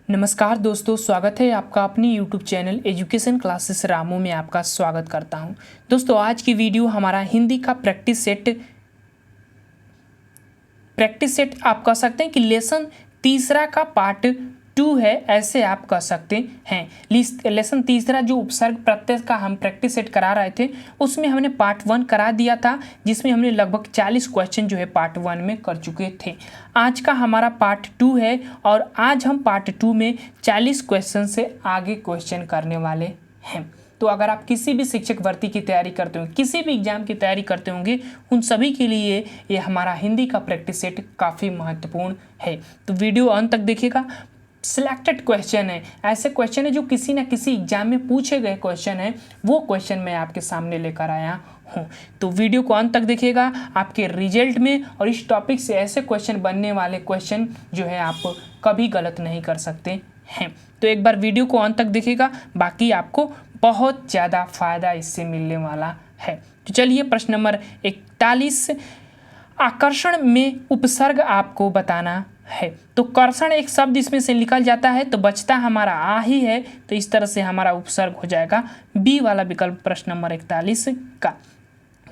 नमस्कार दोस्तों, स्वागत है आपका अपनी YouTube channel education classes Ramu में आपका स्वागत करता हूं। दोस्तों, आज की वीडियो हमारा हिंदी का प्रैक्टिस सेट आप कह सकते हैं कि लेसन तीसरा का पार्ट 2 है, ऐसे आप कह सकते हैं। लेसन तीसरा जो उपसर्ग प्रत्यय का हम प्रैक्टिस सेट करा रहे थे उसमें हमने पार्ट 1 करा दिया था, जिसमें हमने लगभग 40 क्वेश्चन जो है पार्ट 1 में कर चुके थे। आज का हमारा पार्ट 2 है और आज हम पार्ट 2 में 40 क्वेश्चन से आगे क्वेश्चन करने वाले हैं। तो अगर आप किसी भी शिक्षक भर्ती की तैयारी करते होंगे, किसी भी एग्जाम की तैयारी करते होंगे, उन सभी के लिए ये हमारा हिंदी का प्रैक्टिस सेट काफ़ी महत्वपूर्ण है। तो वीडियो अंत तक देखिएगा। सिलेक्टेड क्वेश्चन है, ऐसे क्वेश्चन है जो किसी न किसी एग्जाम में पूछे गए क्वेश्चन है, वो क्वेश्चन मैं आपके सामने लेकर आया हूँ। तो वीडियो को अंत तक देखिएगा। आपके रिजल्ट में और इस टॉपिक से ऐसे क्वेश्चन बनने वाले क्वेश्चन जो है आप कभी गलत नहीं कर सकते हैं। तो एक बार वीडियो को अंत तक देखिएगा, बाकी आपको बहुत ज़्यादा फायदा इससे मिलने वाला है। तो चलिए, प्रश्न नंबर 41, आकर्षण में उपसर्ग आपको बताना है। तो कर्षण एक शब्द इसमें से निकल जाता है तो बचता हमारा आ ही है, तो इस तरह से हमारा उपसर्ग हो जाएगा बी वाला विकल्प प्रश्न नंबर 41 का।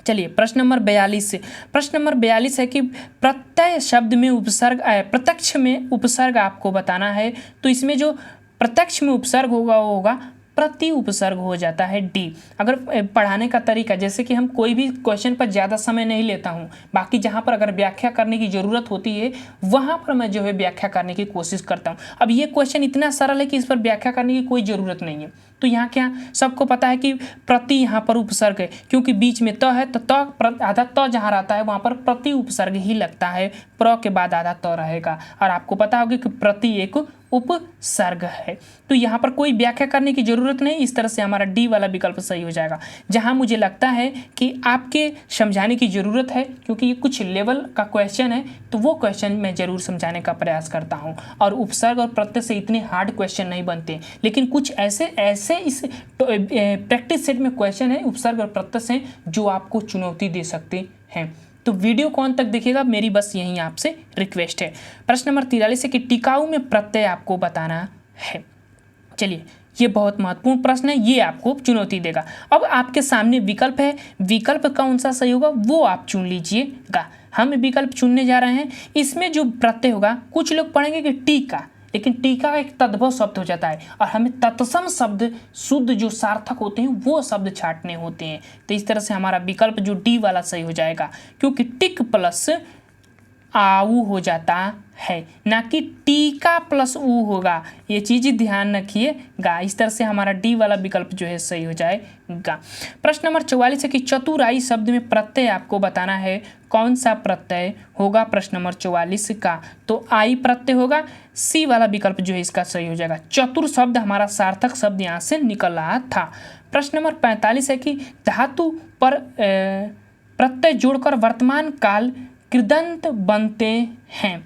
चलिए, प्रश्न नंबर 42 प्रश्न नंबर 42 है कि प्रत्यय शब्द में उपसर्ग प्रत्यक्ष में उपसर्ग आपको बताना है। तो इसमें जो प्रत्यक्ष में उपसर्ग होगा वो होगा प्रति उपसर्ग हो जाता है डी। अगर पढ़ाने का तरीका, जैसे कि हम कोई भी क्वेश्चन पर ज़्यादा समय नहीं लेता हूँ, बाकी जहाँ पर अगर व्याख्या करने की ज़रूरत होती है वहाँ पर मैं जो है व्याख्या करने की कोशिश करता हूँ। अब ये क्वेश्चन इतना सरल है कि इस पर व्याख्या करने की कोई ज़रूरत नहीं है। तो यहाँ क्या सबको पता है कि प्रति यहाँ पर उपसर्ग है, क्योंकि बीच में त है तो त आधा त जहाँ रहता है वहाँ पर प्रति उपसर्ग ही लगता है, प्र के बाद आधा त रहेगा। और आपको पता होगा कि प्रति एक उपसर्ग है, तो यहाँ पर कोई व्याख्या करने की जरूरत नहीं। इस तरह से हमारा डी वाला विकल्प सही हो जाएगा। जहाँ मुझे लगता है कि आपके समझाने की ज़रूरत है, क्योंकि ये कुछ लेवल का क्वेश्चन है, तो वो क्वेश्चन मैं ज़रूर समझाने का प्रयास करता हूँ। और उपसर्ग और प्रत्यय से इतने हार्ड क्वेश्चन नहीं बनते, लेकिन कुछ ऐसे इस प्रैक्टिस सेट में क्वेश्चन है उपसर्ग और प्रत्यय से जो आपको चुनौती दे सकते हैं। तो वीडियो को अंत तक देखिएगा, मेरी बस यही आपसे रिक्वेस्ट है। प्रश्न नंबर 43 है कि टिकाऊ में प्रत्यय आपको बताना है। चलिए, ये बहुत महत्वपूर्ण प्रश्न है, ये आपको चुनौती देगा। अब आपके सामने विकल्प है, विकल्प कौन सा सही होगा वो आप चुन लीजिएगा। हम विकल्प चुनने जा रहे हैं। इसमें जो प्रत्यय होगा, कुछ लोग पढ़ेंगे कि टीका, लेकिन टीका का एक तद्भव शब्द हो जाता है और हमें तत्सम शब्द शुद्ध जो सार्थक होते हैं वो शब्द छांटने होते हैं। तो इस तरह से हमारा विकल्प जो डी वाला सही हो जाएगा, क्योंकि टिक प्लस आऊ हो जाता है, ना कि टीका प्लस ऊ होगा। ये चीज़ ध्यान रखिएगा। इस तरह से हमारा डी वाला विकल्प जो है सही हो जाएगा। प्रश्न नंबर 44 है कि चतुराई शब्द में प्रत्यय आपको बताना है। कौन सा प्रत्यय होगा प्रश्न नंबर 44 का? तो आई प्रत्यय होगा। सी वाला विकल्प जो है इसका सही हो जाएगा। चतुर शब्द हमारा सार्थक शब्द यहाँ से निकल रहा था। प्रश्न नंबर 45 है कि धातु पर प्रत्यय जोड़कर वर्तमान काल कृदंत बनते हैं।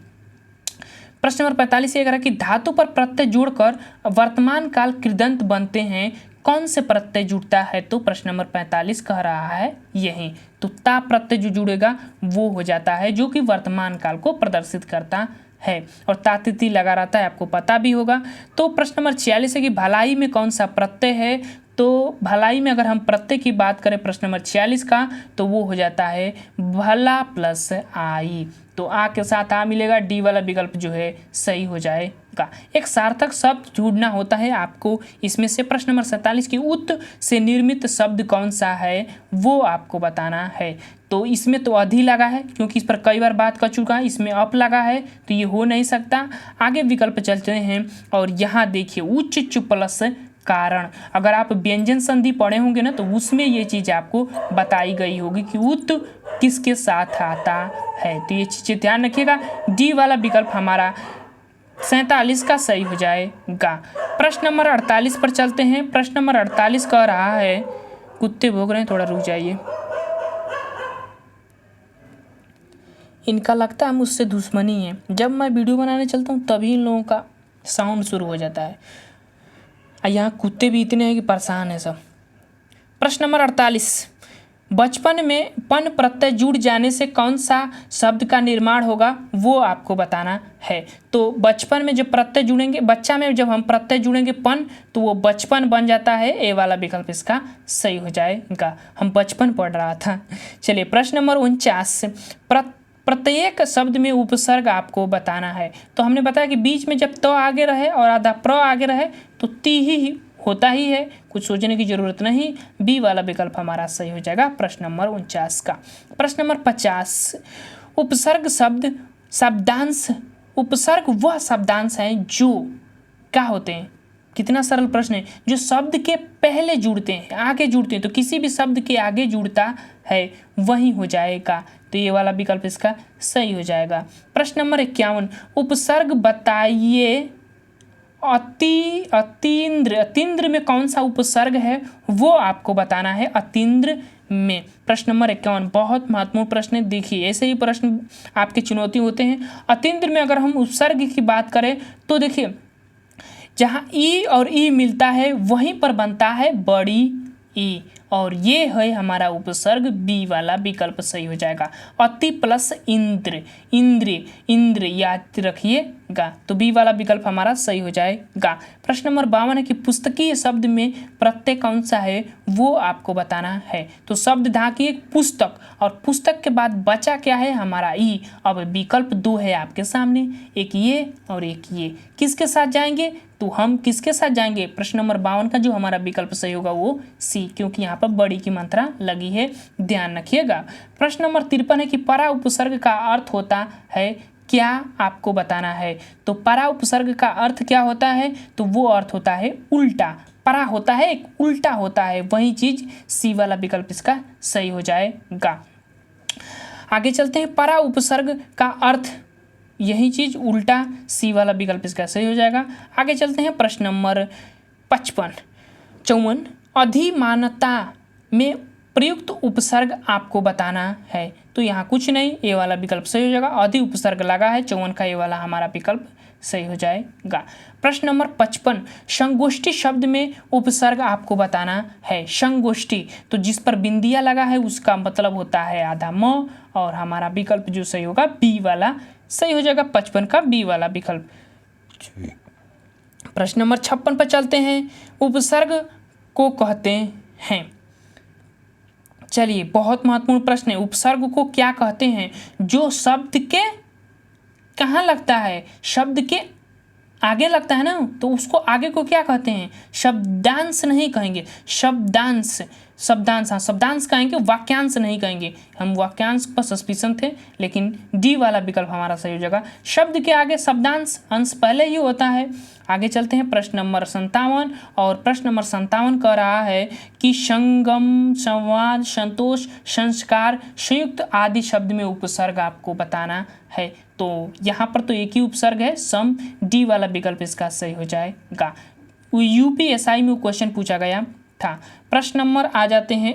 प्रश्न नंबर 45 ये कह रहा है कि धातु पर प्रत्यय जोड़कर वर्तमान काल कृदंत बनते हैं, कौन से प्रत्यय जुड़ता है? तो प्रश्न नंबर 45 कह रहा है यही। तो ता प्रत्यय जो जुड़ेगा वो हो जाता है, जो कि वर्तमान काल को प्रदर्शित करता है, और तातिथि लगा रहता है, आपको पता भी होगा। तो प्रश्न नंबर 46 है कि भलाई में कौन सा प्रत्यय है? तो भलाई में अगर हम प्रत्यय की बात करें प्रश्न नंबर 46 का, तो वो हो जाता है भला प्लस आई। तो आ के साथ आ मिलेगा, डी वाला विकल्प जो है सही हो जाएगा। एक सार्थक शब्द ढूंढना होता है आपको। इसमें से प्रश्न नंबर 47 की उत से निर्मित शब्द कौन सा है वो आपको बताना है। तो इसमें तो अधि लगा है, क्योंकि इस पर कई बार बात कर चुका है। इसमें अप लगा है तो ये हो नहीं सकता। आगे विकल्प चलते हैं और यहाँ देखिए उच्च प्लस कारण। अगर आप व्यंजन संधि पढ़े होंगे ना, तो उसमें ये चीज़ आपको बताई गई होगी कि उत किसके साथ आता है। तो ये चीज़ें ध्यान रखिएगा। डी वाला विकल्प हमारा 47 का सही हो जाएगा। प्रश्न नंबर 48 पर चलते हैं। प्रश्न नंबर 48 कह रहा है, कुत्ते भौंक रहे हैं, थोड़ा रुक जाइए। इनका लगता है मुझसे दुश्मनी है। जब मैं वीडियो बनाने चलता हूँ तभी इन लोगों का साउंड शुरू हो जाता है। यहाँ कुत्ते भी इतने हैं कि परेशान है सब। प्रश्न नंबर 48, बचपन में पन प्रत्यय जुड़ जाने से कौन सा शब्द का निर्माण होगा वो आपको बताना है। तो बचपन में जब प्रत्यय जुड़ेंगे, बच्चा में जब हम प्रत्यय जुड़ेंगे पन, तो वो बचपन बन जाता है। ए वाला विकल्प इसका सही हो जाएगा। हम बचपन पढ़ रहा था। चलिए प्रश्न नंबर 49, प्रत्येक शब्द में उपसर्ग आपको बताना है। तो हमने बताया कि बीच में जब तो आगे रहे और आधा प्र आगे रहे तो ती ही होता ही है, कुछ सोचने की जरूरत नहीं। बी वाला विकल्प हमारा सही हो जाएगा प्रश्न नंबर 49 का। प्रश्न नंबर 50, उपसर्ग शब्द शब्दांश, उपसर्ग वह शब्दांश हैं जो क्या होते हैं, कितना सरल प्रश्न है, जो शब्द के पहले जुड़ते हैं, आगे जुड़ते हैं। तो किसी भी शब्द के आगे जुड़ता है वही हो जाएगा। तो ये वाला विकल्प इसका सही हो जाएगा। प्रश्न नंबर 51, उपसर्ग बताइए अतीन्द्र, अतीन्द्र में कौन सा उपसर्ग है वो आपको बताना है। अतीन्द्र में प्रश्न नंबर 51 बहुत महत्वपूर्ण प्रश्न है। देखिए ऐसे ही प्रश्न आपकी चुनौती होते हैं। अतीन्द्र में अगर हम उपसर्ग की बात करें तो देखिए जहाँ ई और ई मिलता है वहीं पर बनता है बड़ी ई, और ये है हमारा उपसर्ग। बी वाला विकल्प सही हो जाएगा। अति प्लस इंद्र, इंद्र इंद्र याद रखिएगा। तो बी वाला विकल्प हमारा सही हो जाएगा। प्रश्न नंबर 52 है कि पुस्तकीय शब्द में प्रत्यय कौन सा है वो आपको बताना है। तो शब्द ढांकी पुस्तक, और पुस्तक के बाद बचा क्या है हमारा ई। अब विकल्प 2 है आपके सामने, एक ये और एक ये, किसके साथ जाएंगे, तो हम किसके साथ जाएंगे, प्रश्न नंबर 52 का जो हमारा विकल्प सही होगा वो सी, क्योंकि यहाँ पर बड़ी की मात्रा लगी है, ध्यान रखिएगा। प्रश्न नंबर 53 है कि परा उपसर्ग का अर्थ होता है क्या, आपको बताना है। तो परा उपसर्ग का अर्थ क्या होता है, तो वो अर्थ होता है उल्टा। परा होता है एक उल्टा होता है, वही चीज सी वाला विकल्प इसका सही हो जाएगा। आगे चलते हैं, परा उपसर्ग का अर्थ यही चीज उल्टा, सी वाला विकल्प इसका सही हो जाएगा। आगे चलते हैं प्रश्न नंबर 54, अधिमानता में प्रयुक्त उपसर्ग आपको बताना है। तो यहाँ कुछ नहीं, ए वाला विकल्प सही हो जाएगा। अधि उपसर्ग लगा है 54 का, ए वाला हमारा विकल्प सही हो जाएगा। प्रश्न नंबर 55, संगोष्ठी शब्द में उपसर्ग आपको बताना है। संगोष्ठी, तो जिस पर बिंदिया लगा है उसका मतलब होता है आधा म, और हमारा विकल्प जो सही होगा बी वाला सही हो जाएगा। 55 का बी वाला विकल्प। प्रश्न नंबर 56 पर चलते हैं, उपसर्ग को कहते हैं। चलिए बहुत महत्वपूर्ण प्रश्न है, उपसर्ग को क्या कहते हैं, जो शब्द के कहाँ लगता है, शब्द के आगे लगता है ना, तो उसको आगे को क्या कहते हैं, शब्दांश नहीं कहेंगे, शब्दांश, शब्दांश, हाँ शब्दांश कहेंगे, वाक्यांश नहीं कहेंगे। हम वाक्यांश पर सस्पिशन थे, लेकिन डी वाला विकल्प हमारा सही हो जाएगा। शब्द के आगे शब्दांश अंश पहले ही होता है। आगे चलते हैं प्रश्न नंबर 57, और प्रश्न नंबर 57 कह रहा है कि संगम, संवाद, संतोष, संस्कार, संयुक्त आदि शब्द में उपसर्ग आपको बताना है। तो यहाँ पर तो एक ही उपसर्ग है सम, डी वाला विकल्प इसका सही हो जाएगा। यूपीएसआई में क्वेश्चन पूछा गया था। प्रश्न नंबर आ जाते हैं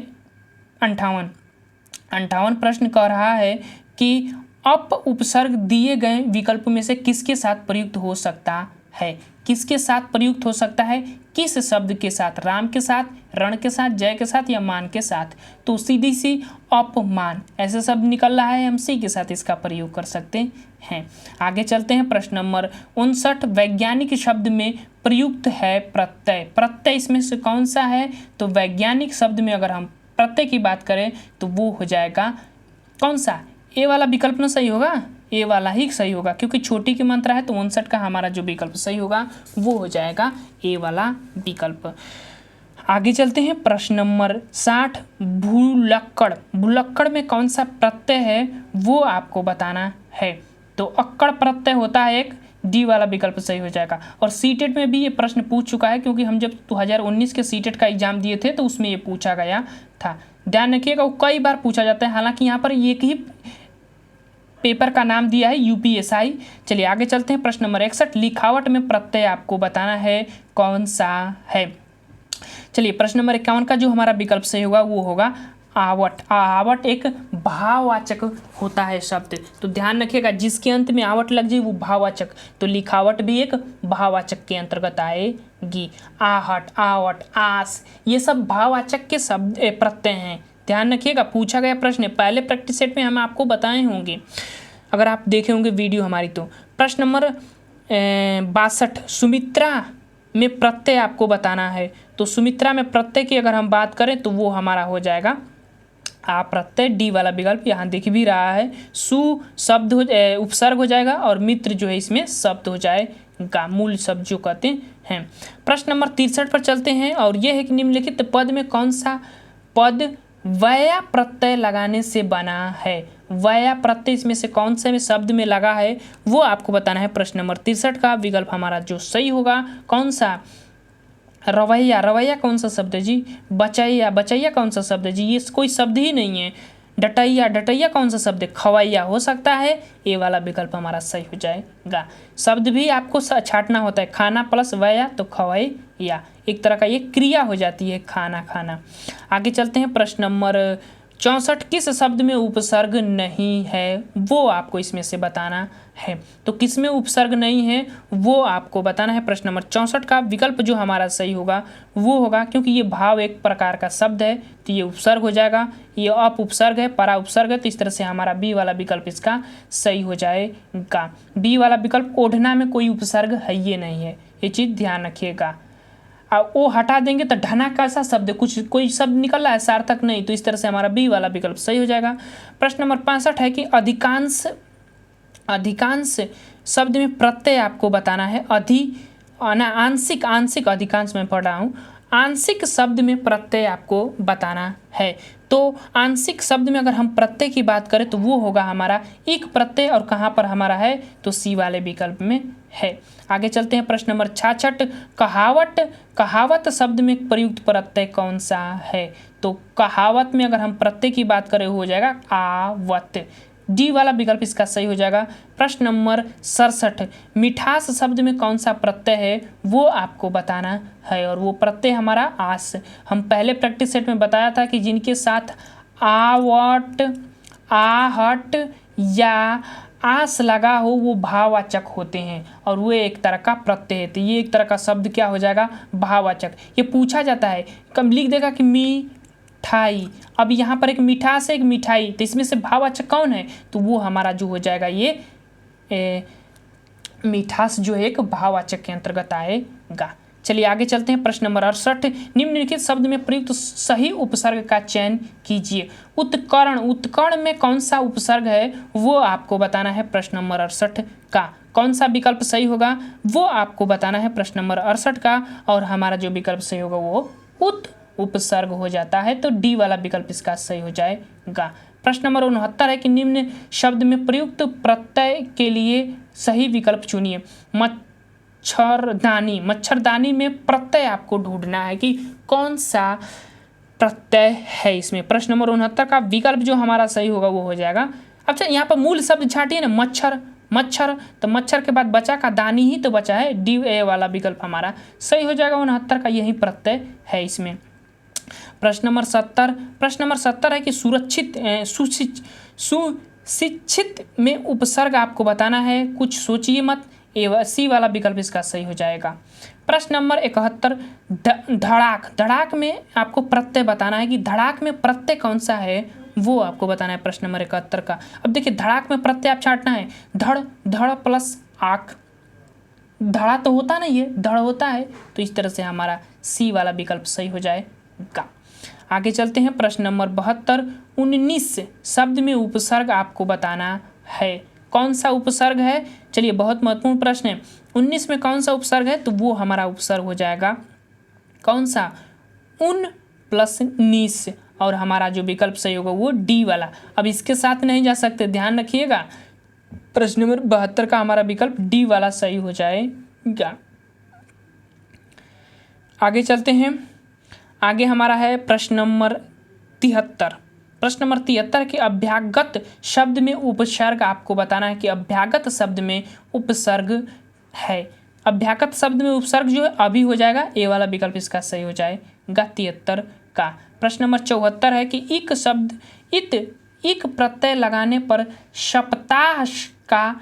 58 प्रश्न कह रहा है कि अप उपसर्ग दिए गए विकल्प में से किसके साथ प्रयुक्त हो सकता है, किसके साथ प्रयुक्त हो सकता है, किस शब्द के साथ, राम के साथ, रण के साथ, जय के साथ या मान के साथ। तो सीधी सी अपमान ऐसे शब्द निकल रहा है, हम सी के साथ इसका प्रयोग कर सकते हैं। आगे चलते हैं प्रश्न नंबर 59, वैज्ञानिक शब्द में प्रयुक्त है प्रत्यय। प्रत्यय इसमें से कौन सा है, तो वैज्ञानिक शब्द में अगर हम प्रत्यय की बात करें तो वो हो जाएगा कौन सा, ए वाला विकल्प ना सही होगा, ए वाला ही सही होगा, क्योंकि छोटी की मात्रा है। तो 59 का हमारा जो विकल्प सही होगा वो हो जाएगा ए वाला विकल्प। आगे चलते हैं प्रश्न नंबर 60, भूलक्कड़, भूलक्कड़ में कौन सा प्रत्यय है वो आपको बताना है। तो अक्कड़ प्रत्यय होता है एक, डी वाला विकल्प सही हो जाएगा। और सीटेट में भी ये प्रश्न पूछ चुका है, क्योंकि हम जब 2019 के सीटेट का एग्जाम दिए थे तो उसमें ये पूछा गया था। ध्यान रखिएगा, वो कई बार पूछा जाता है, हालांकि यहाँ पर एक ही पेपर का नाम दिया है यूपीएसआई। चलिए आगे चलते हैं प्रश्न नंबर 61, लिखावट में प्रत्यय आपको बताना है कौन सा है। चलिए प्रश्न नंबर 51 का जो हमारा विकल्प सही होगा वो होगा आवट। आवट एक भाववाचक होता है शब्द, तो ध्यान रखिएगा जिसके अंत में आवट लग जाए वो भाववाचक, तो लिखावट भी एक भाववाचक के अंतर्गत आएगी। आहट, आवट, आस, ये सब भाववाचक के शब्द प्रत्यय हैं, ध्यान रखिएगा, पूछा गया प्रश्न है, पहले प्रैक्टिस सेट में हम आपको बताए होंगे अगर आप देखे होंगे वीडियो हमारी। तो प्रश्न नंबर 62, सुमित्रा में प्रत्यय आपको बताना है। तो सुमित्रा में प्रत्यय की अगर हम बात करें तो वो हमारा हो जाएगा आ प्रत्यय, डी वाला विकल्प यहाँ दिख भी रहा है। सु शब्द उपसर्ग हो जाएगा और मित्र जो है इसमें शब्द हो जाएगा, मूल शब्द जो कहते हैं। प्रश्न नंबर 63 पर चलते हैं और यह है कि निम्नलिखित पद में कौन सा पद वया प्रत्यय लगाने से बना है। वया प्रत्यय इसमें से कौन से में शब्द में लगा है वो आपको बताना है। प्रश्न नंबर 63 का विकल्प हमारा जो सही होगा कौन सा, रवैया। रवैया कौन सा शब्द है जी, बचैया। बचैया कौन सा शब्द है जी, ये कोई शब्द ही नहीं है। डटैया। डटैया कौन सा शब्द है, खवैया हो सकता है, ये वाला विकल्प हमारा सही हो जाएगा। शब्द भी आपको छाटना होता है, खाना प्लस वया तो खवैया, एक तरह का ये क्रिया हो जाती है, खाना खाना। आगे चलते हैं, प्रश्न नंबर 64, किस शब्द में उपसर्ग नहीं है वो आपको इसमें से बताना है। तो किस में उपसर्ग नहीं है वो आपको बताना है। प्रश्न नंबर 64 का विकल्प जो हमारा सही होगा वो होगा, क्योंकि ये भाव एक प्रकार का शब्द है तो ये उपसर्ग हो जाएगा, ये अप उपसर्ग है, परा उपसर्ग है, तो इस तरह से हमारा बी वाला विकल्प इसका सही हो जाएगा। बी वाला विकल्प, ओढ़ना में कोई उपसर्ग है ये नहीं है, ये चीज़ ध्यान रखिएगा। वो हटा देंगे तो ढना कैसा शब्द है, कुछ कोई शब्द निकल रहा है सार्थक नहीं, तो इस तरह से हमारा बी वाला विकल्प सही हो जाएगा। प्रश्न नंबर 65 है कि अधिकांश शब्द में प्रत्यय आपको बताना है। आंशिक अधिकांश में पढ़ रहा हूँ, आंशिक शब्द में प्रत्यय आपको बताना है। तो आंशिक शब्द में अगर हम प्रत्यय की बात करें तो वो होगा हमारा एक प्रत्यय, और कहाँ पर हमारा है तो सी वाले विकल्प में है। आगे चलते हैं, प्रश्न नंबर 66, कहावत। कहावत शब्द में प्रयुक्त प्रत्यय कौन सा है। तो कहावत में अगर हम प्रत्यय की बात करें हो जाएगा आवत, डी वाला विकल्प इसका सही हो जाएगा। प्रश्न नंबर 67, मिठास शब्द में कौन सा प्रत्यय है वो आपको बताना है, और वो प्रत्यय हमारा आस। हम पहले प्रैक्टिस सेट में बताया था कि जिनके साथ आवट, आहट या आस लगा हो वो भाववाचक होते हैं, और वो एक तरह का प्रत्यय है, तो ये एक तरह का शब्द क्या हो जाएगा, भाववाचक। ये पूछा जाता है, कम लिख देगा कि मिठाई, अब यहाँ पर एक मिठास है एक मिठाई, तो इसमें से भाववाचक कौन है, तो वो हमारा जो हो जाएगा ये मिठास जो है एक भाववाचक के अंतर्गत आएगा। चलिए आगे चलते हैं, प्रश्न नंबर 68, निम्नलिखित शब्द में प्रयुक्त सही उपसर्ग का चयन कीजिए। उत्कर्ण। उत्कर्ण में कौन सा उपसर्ग है वो आपको बताना है। प्रश्न नंबर 68 का कौन सा विकल्प सही होगा वो आपको बताना है, प्रश्न नंबर 68 का, और हमारा जो विकल्प सही होगा वो उपसर्ग हो जाता है, तो डी वाला विकल्प इसका सही हो जाएगा। प्रश्न नंबर 69 है कि निम्न शब्द में प्रयुक्त प्रत्यय के लिए सही विकल्प चुनिए। मच्छरदानी। मच्छरदानी में प्रत्यय आपको ढूंढना है कि कौन सा प्रत्यय है इसमें। प्रश्न नंबर 69 का विकल्प जो हमारा सही होगा वो हो जाएगा। अच्छा, यहाँ पर मूल शब्द छाटिए ना, मच्छर। मच्छर, तो मच्छर के बाद बचा का दानी ही तो बचा है, डी ए वाला विकल्प हमारा सही हो जाएगा। 69 का यही प्रत्यय है इसमें। प्रश्न नंबर 70, प्रश्न नंबर 70 है कि सुशिक्षित में उपसर्ग आपको बताना है, कुछ सोचिए मत, सी वाला विकल्प इसका सही हो जाएगा। प्रश्न नंबर 71, धड़ाक। धड़ाक में आपको प्रत्यय बताना है कि धड़ाक में प्रत्यय कौन सा है वो आपको बताना है, प्रश्न नंबर 71 का। अब देखिए, धड़ाक में प्रत्यय आप छाटना है, धड़, धड़ प्लस आक, धड़ा तो होता नहीं है, धड़ होता है, तो इस तरह से हमारा सी वाला विकल्प सही हो जाएगा। आगे चलते हैं, प्रश्न नंबर 72, 19 शब्द में उपसर्ग आपको बताना है, कौन सा उपसर्ग है। चलिए, बहुत महत्वपूर्ण प्रश्न है, 19 में कौन सा उपसर्ग है, तो वो हमारा उपसर्ग हो जाएगा कौन सा, उन प्लस नीस, और हमारा जो विकल्प सही होगा वो डी वाला। अब इसके साथ नहीं जा सकते, ध्यान रखिएगा, प्रश्न नंबर 72 का हमारा विकल्प डी वाला सही हो जाएगा। आगे चलते हैं, आगे हमारा है प्रश्न नंबर 73। प्रश्न नंबर 73 के अभ्यागत शब्द में उपसर्ग आपको बताना है कि अभ्यागत शब्द में उपसर्ग है। अभ्यागत शब्द में उपसर्ग जो है अभी हो जाएगा, ए वाला विकल्प इसका सही हो जाएगा 73 का। प्रश्न नंबर 74 है कि इक शब्द इक प्रत्यय लगाने पर सप्ताह का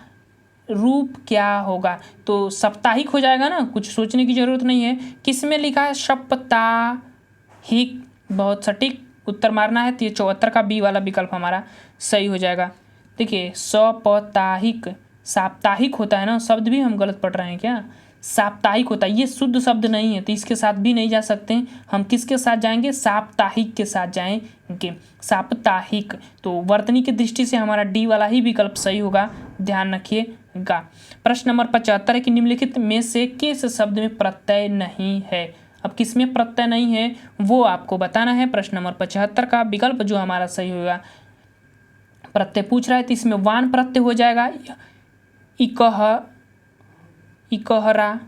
रूप क्या होगा। तो साप्ताहिक हो जाएगा ना, कुछ सोचने की जरूरत नहीं है। किस में लिखा है, सप्ताहिक, बहुत सटीक उत्तर मारना है तो ये 74 का बी वाला विकल्प हमारा सही हो जाएगा। देखिए साप्ताहिक, साप्ताहिक होता है ना, शब्द भी हम गलत पढ़ रहे हैं क्या, साप्ताहिक होता है, ये शुद्ध शब्द नहीं है तो इसके साथ भी नहीं जा सकते। हम किसके साथ जाएंगे, साप्ताहिक के साथ जाएंगे, साप्ताहिक। तो वर्तनी की दृष्टि से हमारा डी वाला ही विकल्प सही होगा, ध्यान रखिएगा। प्रश्न नंबर 75 है कि निम्नलिखित में से किस शब्द में प्रत्यय नहीं है। अब किस में प्रत्यय नहीं है वो आपको बताना है। प्रश्न नंबर 75 का विकल्प जो हमारा सही होगा, प्रत्यय पूछ रहा है तो इसमें वान प्रत्यय हो जाएगा, इकह, इकहरा,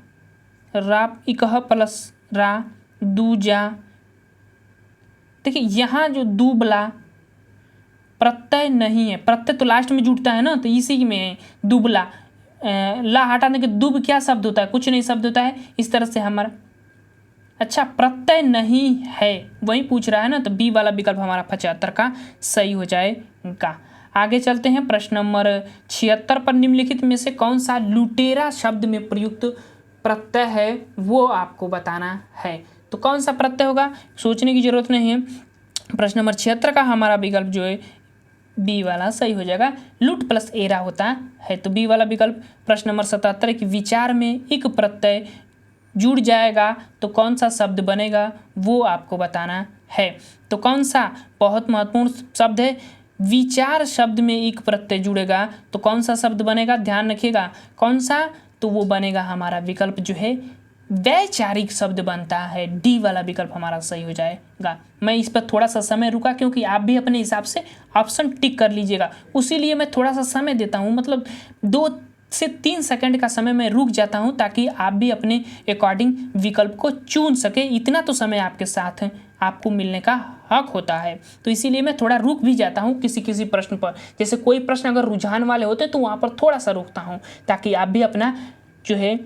रा, इकह प्लस रा, दूजा। देखिए यहाँ जो दुबला प्रत्यय नहीं है, प्रत्यय तो लास्ट में जुड़ता है ना, तो इसी में दुबला, ला हटाने के दुब क्या शब्द होता है, कुछ नहीं शब्द होता है, इस तरह से हमारा, अच्छा प्रत्यय नहीं है वही पूछ रहा है ना, तो बी वाला विकल्प हमारा 75 का सही हो जाएगा। आगे चलते हैं प्रश्न नंबर 76 पर, निम्नलिखित में से कौन सा लुटेरा शब्द में प्रयुक्त प्रत्यय है वो आपको बताना है। तो कौन सा प्रत्यय होगा, सोचने की जरूरत नहीं है। प्रश्न नंबर 76 का हमारा विकल्प जो है बी वाला सही हो जाएगा, लुट प्लस एरा होता है तो बी वाला विकल्प। प्रश्न नंबर 77 की विचार में एक प्रत्यय जुड़ जाएगा तो कौन सा शब्द बनेगा वो आपको बताना है। तो कौन सा, बहुत महत्वपूर्ण शब्द है, विचार शब्द में एक प्रत्यय जुड़ेगा तो कौन सा शब्द बनेगा, ध्यान रखिएगा कौन सा, तो वो बनेगा हमारा विकल्प जो है वैचारिक शब्द बनता है, डी वाला विकल्प हमारा सही हो जाएगा। मैं इस पर थोड़ा सा समय रुका क्योंकि आप भी अपने हिसाब से ऑप्शन टिक कर लीजिएगा, उसीलिए मैं थोड़ा सा समय देता हूँ, मतलब 2 से 3 सेकंड का समय मैं रुक जाता हूँ ताकि आप भी अपने अकॉर्डिंग विकल्प को चुन सके। इतना तो समय आपके साथ आपको मिलने का हक होता है, तो इसीलिए मैं थोड़ा रुक भी जाता हूँ किसी किसी प्रश्न पर। जैसे कोई प्रश्न अगर रुझान वाले होते तो वहाँ पर थोड़ा सा रुकता हूँ ताकि आप भी अपना जो है,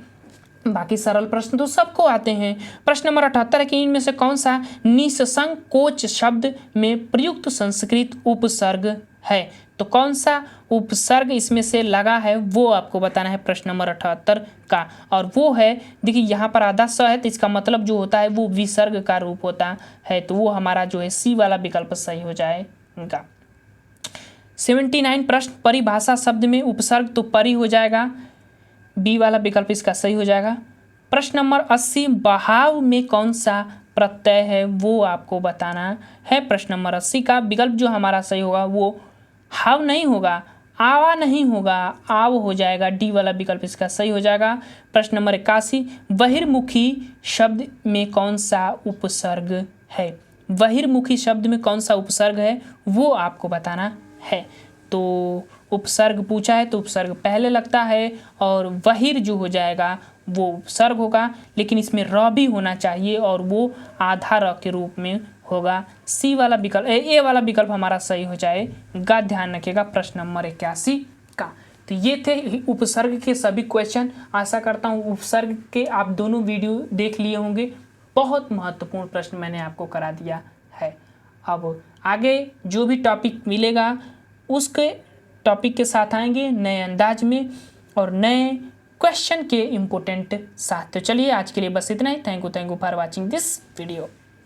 बाकी सरल प्रश्न तो सबको आते हैं। प्रश्न नंबर 78 है कि इनमें से कौन सा निसंकोच शब्द में प्रयुक्त संस्कृत उपसर्ग है। तो कौन सा उपसर्ग इसमें से लगा है वो आपको बताना है प्रश्न नंबर 78 का, और वो है, देखिए यहाँ पर आधा स है तो इसका मतलब जो होता है वो विसर्ग का रूप होता है, तो वो हमारा जो है सी वाला विकल्प सही हो जाएगा। 79 प्रश्न, परिभाषा शब्द में उपसर्ग तो परि हो जाएगा, बी वाला विकल्प इसका सही हो जाएगा। प्रश्न नंबर 80, बहाव में कौन सा प्रत्यय है वो आपको बताना है। प्रश्न नंबर 80 का विकल्प जो हमारा सही होगा वो हाव नहीं होगा, आवा नहीं होगा, आव हो जाएगा, डी वाला विकल्प इसका सही हो जाएगा। प्रश्न नंबर 81, बहिर्मुखी शब्द में कौन सा उपसर्ग है, बहिर्मुखी शब्द में कौन सा उपसर्ग है वो आपको बताना है। तो उपसर्ग पूछा है तो उपसर्ग पहले लगता है और बहिर जो हो जाएगा वो उपसर्ग होगा, लेकिन इसमें र भी होना चाहिए और वो आधा र के रूप में होगा। सी वाला विकल्प, ए वाला विकल्प हमारा सही हो जाएगा, ध्यान रखिएगा प्रश्न नंबर 81 का। तो ये थे उपसर्ग के सभी क्वेश्चन। आशा करता हूँ उपसर्ग के आप दोनों वीडियो देख लिए होंगे, बहुत महत्वपूर्ण प्रश्न मैंने आपको करा दिया है। अब आगे जो भी टॉपिक मिलेगा उसके टॉपिक के साथ आएंगे नए अंदाज में और नए क्वेश्चन के इम्पोर्टेंट साथ। तो चलिए आज के लिए बस इतना ही। Thank you for watching this video.